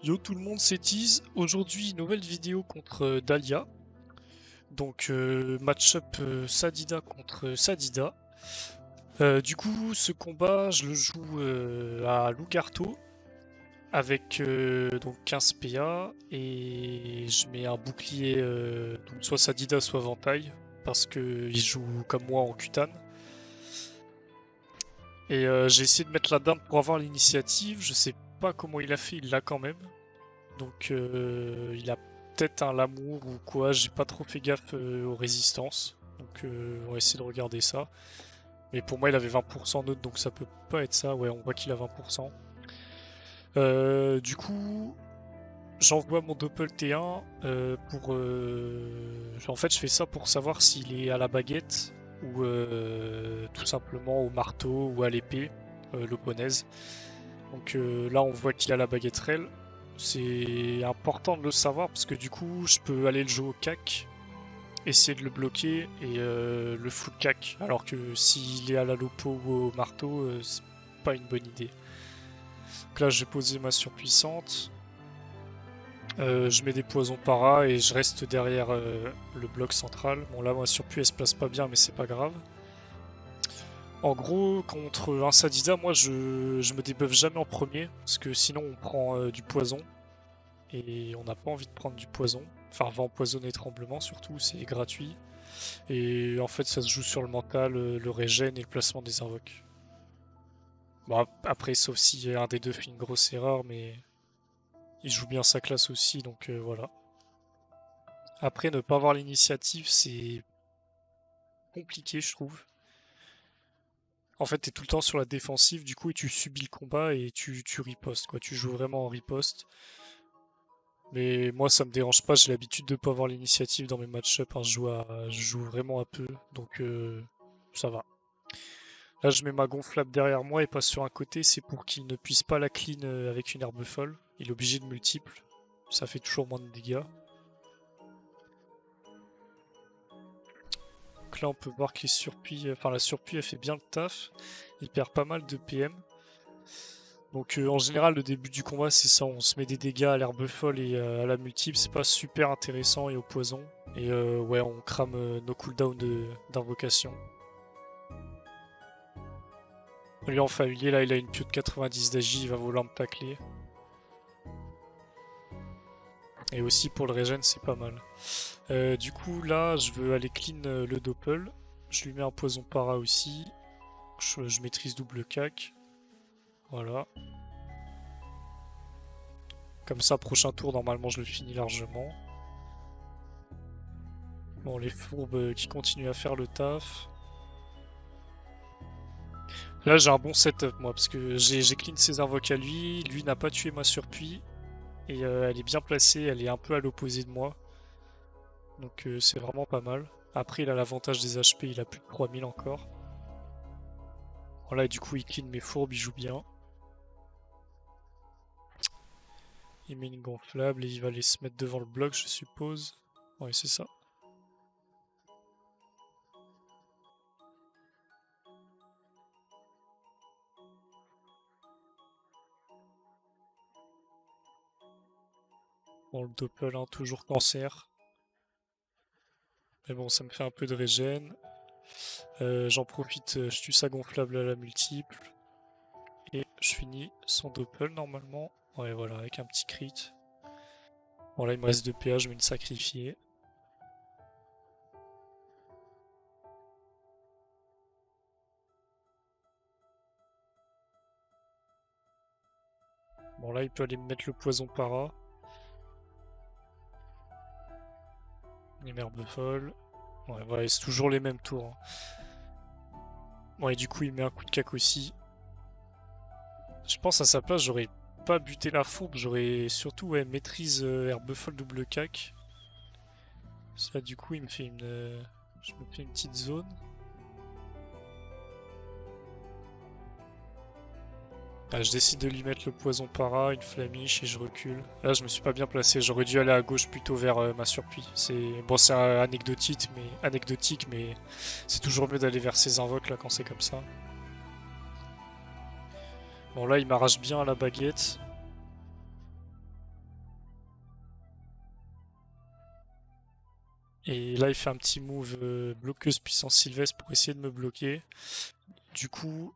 Yo tout le monde, c'est Tease. Aujourd'hui, nouvelle vidéo contre Dahlia. Donc match-up Sadida contre Sadida. Du coup, ce combat, je le joue à Lugarto avec donc 15 PA et je mets un bouclier donc soit Sadida soit Ventaille parce qu'il joue comme moi en Cutane. Et j'ai essayé de mettre la dame pour avoir l'initiative. Je sais pas comment il a fait, il l'a quand même. Donc il a peut-être un Lamour ou quoi, j'ai pas trop fait gaffe aux résistances. Donc on va essayer de regarder ça. Mais pour moi il avait 20% neutre donc ça peut pas être ça, ouais on voit qu'il a 20%. Du coup j'envoie mon Doppel T1 pour... En fait je fais ça pour savoir s'il est à la baguette ou tout simplement au marteau ou à l'épée, l'opponaise. Donc là on voit qu'il a la baguette rail. C'est important de le savoir parce que du coup je peux aller le jouer au cac, essayer de le bloquer et le full cac. Alors que s'il est à la lopo ou au marteau, c'est pas une bonne idée. Donc là j'ai posé ma surpuissante. Je mets des poisons para et je reste derrière le bloc central. Bon là ma surpuissance elle se place pas bien mais c'est pas grave. En gros, contre un Sadida, moi je me débuff jamais en premier parce que sinon on prend du poison. Et on n'a pas envie de prendre du poison. Enfin, vent empoisonner tremblement surtout, c'est gratuit. Et en fait, ça se joue sur le mental, le régène et le placement des invoques. Bon, après, sauf si un des deux fait une grosse erreur, mais il joue bien sa classe aussi, donc voilà. Après, ne pas avoir l'initiative, c'est compliqué, je trouve. En fait, t'es tout le temps sur la défensive, du coup, et tu subis le combat et tu ripostes, quoi. Tu joues vraiment en riposte. Mais moi, ça me dérange pas, j'ai l'habitude de pas avoir l'initiative dans mes match-up, hein. Je joue vraiment à peu, donc ça va. Là, je mets ma gonflable derrière moi et passe sur un côté, c'est pour qu'il ne puisse pas la clean avec une herbe folle. Il est obligé de multiple, ça fait toujours moins de dégâts. Donc là, on peut voir que les surpuits, enfin la surpuis, elle fait bien le taf. Il perd pas mal de PM. Donc en général, le début du combat, c'est ça, on se met des dégâts à l'herbe folle et à la multiple, c'est pas super intéressant et au poison. Et ouais, on crame nos cooldowns d'invocation. Lui en familier, là, il a une pio de 90 d'agi, il va vouloir me tacler. Et aussi pour le regen, c'est pas mal. Du coup, là, je veux aller clean le doppel. Je lui mets un poison para aussi. Je maîtrise double cac. Voilà. Comme ça, prochain tour, normalement, je le finis largement. Bon, les fourbes qui continuent à faire le taf. Là, j'ai un bon setup, moi, parce que j'ai clean ses invoques à lui. Lui n'a pas tué ma surpuis. Et elle est bien placée, elle est un peu à l'opposé de moi. Donc c'est vraiment pas mal. Après, il a l'avantage des HP, il a plus de 3000 encore. Voilà, et du coup, il clean mes fourbes, il joue bien. Il met une gonflable et il va aller se mettre devant le bloc, je suppose. Ouais, c'est ça. Bon, le doppel, hein, toujours cancer. Mais bon, ça me fait un peu de régène. J'en profite, je tue sa gonflable à la multiple. Et je finis son doppel normalement. Ouais, voilà, avec un petit crit. Bon, là, il me reste 2 PA, je vais une sacrifier. Bon, là, il peut aller me mettre le poison para. Les herbes folles. Ouais, voilà, c'est toujours les mêmes tours, hein. Ouais, du coup, il met un coup de cac aussi. Je pense à sa place, j'aurais pas buté la fourbe, j'aurais surtout ouais, maîtrise herbe folle double cac. Ça, du coup, il me fait une. Je me fais une petite zone. Ah, je décide de lui mettre le poison para, une flamiche et je recule. Là, je me suis pas bien placé. J'aurais dû aller à gauche plutôt vers ma surpuis. C'est bon, c'est anecdotique, mais c'est toujours mieux d'aller vers ses invoques là quand c'est comme ça. Bon, là, il m'arrache bien à la baguette. Et là, il fait un petit move bloqueuse puissance Sylvestre pour essayer de me bloquer. Du coup,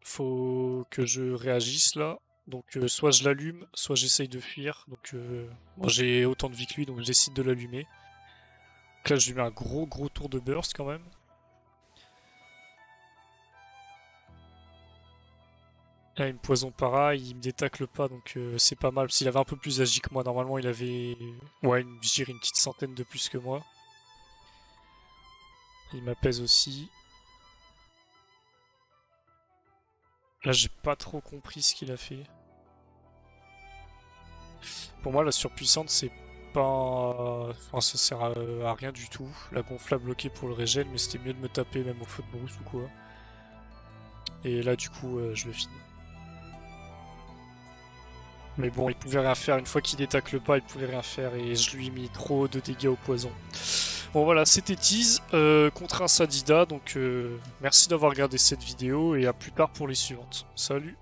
faut que je réagisse là. Donc soit je l'allume, soit j'essaye de fuir. Donc moi j'ai autant de vie que lui, donc je décide de l'allumer. Donc là, je lui mets un gros tour de burst quand même. Là, il me poison pareil, il me détacle pas, donc c'est pas mal. S'il avait un peu plus agi que moi, normalement il avait, ouais, je dirais une petite centaine de plus que moi. Il m'apaise aussi. Là, j'ai pas trop compris ce qu'il a fait. Pour moi, la surpuissante, c'est pas. Enfin, ça sert à rien du tout. La gonfla bloquée pour le régène, mais c'était mieux de me taper même au feu de brousse ou quoi. Et là, du coup, je le finis. Mais bon, il pouvait rien faire. Une fois qu'il détacle pas, il pouvait rien faire. Et je lui ai mis trop de dégâts au poison. Bon, voilà, c'était Tease contre un Sadida. Donc, merci d'avoir regardé cette vidéo. Et à plus tard pour les suivantes. Salut!